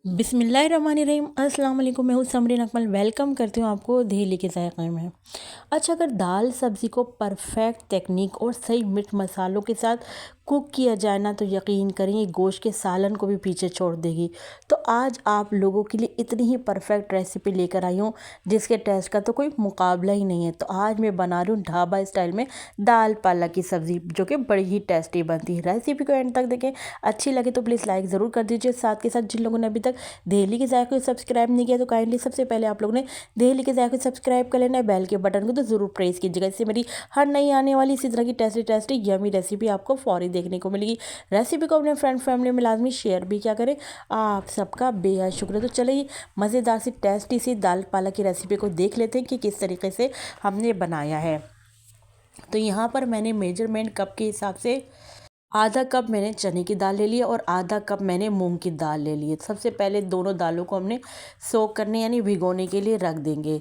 बिस्मिल्लाहिर्रहमानिर्रहीम। अस्सलाम वालेकुम। मैं हूँ समरीन अकमल। वेलकम करती हूँ आपको दही के ज़ायक़े में। अच्छा, अगर दाल सब्ज़ी को परफेक्ट टेक्निक और सही मिर्च मसालों के साथ कुक किया जाए ना, तो यकीन करें ये गोश्त के सालन को भी पीछे छोड़ देगी। तो आज आप लोगों के लिए इतनी ही परफेक्ट रेसिपी लेकर आई हूँ जिसके टेस्ट का तो कोई मुकाबला ही नहीं है। तो आज मैं बना रही हूँ ढाबा स्टाइल में दाल पालक की सब्ज़ी, जो कि बड़ी ही टेस्टी बनती है। रेसिपी को एंड तक देखें, अच्छी लगे तो प्लीज़ लाइक ज़रूर कर दीजिए। साथ के साथ जिन लोगों ने अभी तक दहली के ज़ायक़े को सब्सक्राइब नहीं किया तो काइंडली सबसे पहले आप लोगों ने दहली के ज़ायक़े को सब्सक्राइब कर लेना है। बेल के बटन को तो ज़रूर प्रेस कीजिएगा, इससे मेरी हर नई आने वाली इसी तरह की टेस्टी यमी रेसिपी आपको फौरी देखने को मिलेगी। रेसिपी को अपने फ्रेंड फैमिली में लाजमी शेयर भी क्या करें। आप सबका बेहद शुक्रिया। तो चलिए मज़ेदार सी टेस्टी सी दाल पालक की रेसिपी को देख लेते हैं कि किस तरीके से हमने बनाया है। तो यहाँ पर मैंने मेजरमेंट कप के हिसाब से आधा कप मैंने चने की दाल ले ली और आधा कप मैंने मूंग की दाल ले ली है। सबसे पहले दोनों दालों को हमने सोक करने यानी भिगोने के लिए रख देंगे।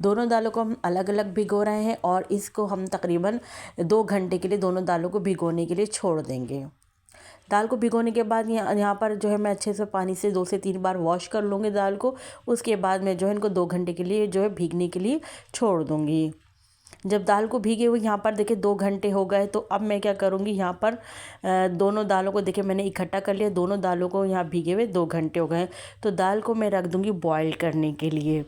दोनों दालों को हम अलग अलग भिगो रहे हैं और इसको हम तकरीबन 2 घंटे के लिए दोनों दालों को भिगोने के लिए छोड़ देंगे। दाल को भिगोने के बाद यहाँ पर जो है मैं अच्छे से पानी से 2 से 3 बार वॉश कर लूँगी दाल को। उसके बाद मैं जो है इनको 2 घंटे के लिए जो है भीगने के लिए छोड़ दूँगी। जब दाल को भीगे हुए यहाँ पर देखिए 2 घंटे हो गए, तो अब मैं क्या करूँगी, यहाँ पर दोनों दालों को देखिए मैंने इकट्ठा कर लिया। दोनों दालों को यहाँ भीगे हुए 2 घंटे हो गए, तो दाल को मैं रख दूँगी बॉईल करने के लिए।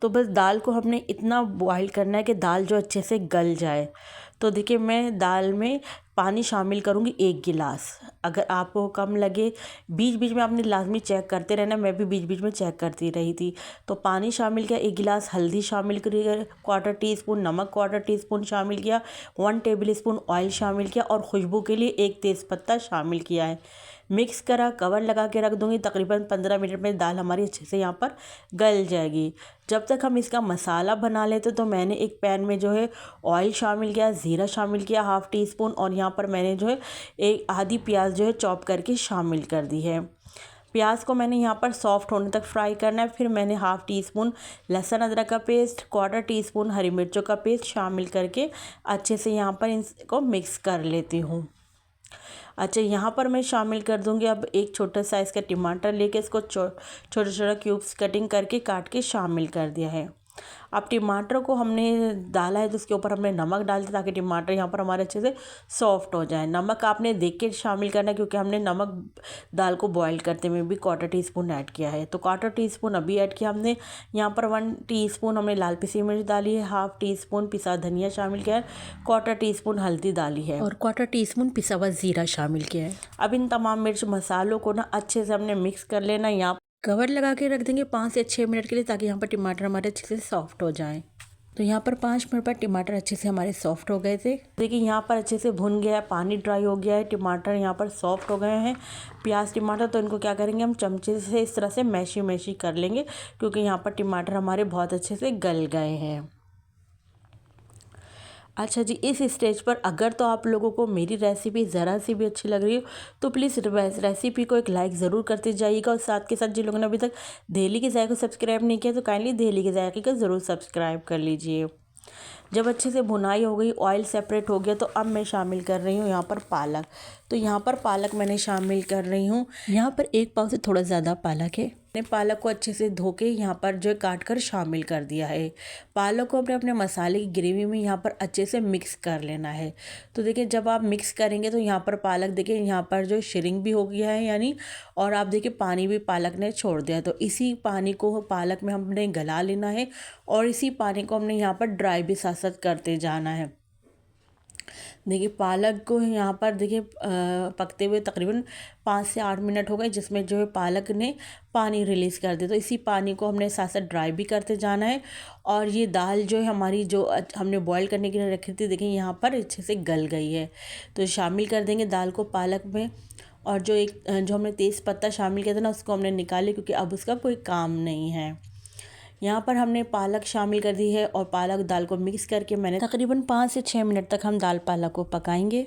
तो बस दाल को हमने इतना बॉईल करना है कि दाल जो अच्छे से गल जाए। तो देखिए मैं दाल में पानी शामिल करूँगी 1 गिलास। अगर आपको कम लगे, बीच बीच में आपने लाजमी चेक करते रहना। मैं भी बीच बीच में चेक करती रही थी। तो पानी शामिल किया, 1 गिलास हल्दी शामिल करिए, क्वार्टर टी स्पून नमक, क्वार्टर टी स्पून शामिल किया, 1 टेबल स्पून ऑयल शामिल किया और खुशबू के लिए 1 तेज़पत्ता शामिल किया है। मिक्स करा, कवर लगा के रख दूँगी। तकरीबन 15 मिनट में दाल हमारी अच्छे से यहाँ पर गल जाएगी। जब तक हम इसका मसाला बना लेते, तो मैंने एक पैन में जो है ऑयल शामिल किया, ज़ीरा शामिल किया ½ टी स्पून और यहाँ पर मैंने जो है एक आधी प्याज जो है चॉप करके शामिल कर दी है। प्याज को मैंने यहाँ पर सॉफ्ट होने तक फ्राई करना है। फिर मैंने ½ टी स्पून लहसुन अदरक का पेस्ट, क्वार्टर टी स्पून हरी मिर्चों का पेस्ट शामिल करके अच्छे से यहाँ पर इसको मिक्स कर लेती हूँ। अच्छा, यहाँ पर मैं शामिल कर दूँगी अब एक छोटा साइज़ का टमाटर लेके इसको छोटा छोटा क्यूब्स कटिंग करके काट के शामिल कर दिया है। अब टमाटर को हमने डाला है तो उसके ऊपर हमने नमक डाल दिया ताकि टमाटर यहाँ पर हमारे अच्छे से सॉफ्ट हो जाए। नमक आपने देख के शामिल करना है क्योंकि हमने नमक दाल को बॉईल करते में भी क्वार्टर टी स्पून ऐड किया है। तो क्वार्टर टी स्पून अभी ऐड किया हमने। यहाँ पर 1 टीस्पून हमने लाल पिसी मिर्च डाली है, ½ टी स्पून पिसा धनिया शामिल किया है, क्वार्टर टी स्पून हल्दी डाली है और क्वार्टर टी स्पून पिसा हुआ ज़ीरा शामिल किया है। अब इन तमाम मिर्च मसालों को ना अच्छे से हमने मिक्स कर लेना। यहाँ कवर लगा के रख देंगे 5 से 6 मिनट के लिए ताकि यहाँ पर टमाटर हमारे अच्छे से सॉफ्ट हो जाएं। तो यहाँ पर 5 मिनट बाद टमाटर अच्छे से हमारे सॉफ्ट हो गए थे। देखिए यहाँ पर अच्छे से भुन गया है, पानी ड्राई हो गया है, टमाटर यहाँ पर सॉफ्ट हो गए हैं, प्याज टमाटर। तो इनको क्या करेंगे, हम चमचे से इस तरह से मैशी कर लेंगे क्योंकि यहाँ पर टमाटर हमारे बहुत अच्छे से गल गए हैं। अच्छा जी, इस स्टेज पर अगर तो आप लोगों को मेरी रेसिपी ज़रा सी भी अच्छी लग रही हो तो प्लीज़ रेसिपी को एक लाइक ज़रूर करते जाइएगा। और साथ के साथ जिन लोगों ने अभी तक दहली के ज़ायक़े को सब्सक्राइब नहीं किया तो काइंडली दहली के ज़ायक़े को ज़रूर सब्सक्राइब कर लीजिए। जब अच्छे से भुनाई हो गई, ऑयल सेपरेट हो गया, तो अब मैं शामिल कर रही हूँ यहाँ पर पालक। तो यहाँ पर पालक मैंने शामिल कर रही हूँ। यहाँ पर 1 पाव से थोड़ा ज़्यादा पालक है। मैंने पालक को अच्छे से धो के यहाँ पर जो है काट कर शामिल कर दिया है। पालक को अपने अपने मसाले की ग्रेवी में यहाँ पर अच्छे से मिक्स कर लेना है। तो देखिए जब आप मिक्स करेंगे तो यहाँ पर पालक देखिए यहाँ पर जो श्रिंक भी हो गया है यानी, और आप देखिए पानी भी पालक ने छोड़ दिया। तो इसी पानी को पालक में हमने गला लेना है और इसी पानी को हमने यहाँ पर ड्राई भी साथ साथ करते जाना है। देखिए पालक को यहाँ पर देखिए पकते हुए तकरीबन 5 से 8 मिनट हो गए, जिसमें जो है पालक ने पानी रिलीज़ कर दिया। तो इसी पानी को हमने साथ साथ ड्राई भी करते जाना है। और ये दाल जो है हमारी जो हमने बॉईल करने के लिए रखी थी, देखिए यहाँ पर अच्छे से गल गई है। तो शामिल कर देंगे दाल को पालक में। और जो हमने तेज़पत्ता शामिल किया था ना, उसको हमने निकाले क्योंकि अब उसका कोई काम नहीं है। यहाँ पर हमने पालक शामिल कर दी है और पालक दाल को मिक्स करके मैंने तकरीबन 5 से 6 मिनट तक हम दाल पालक को पकाएंगे।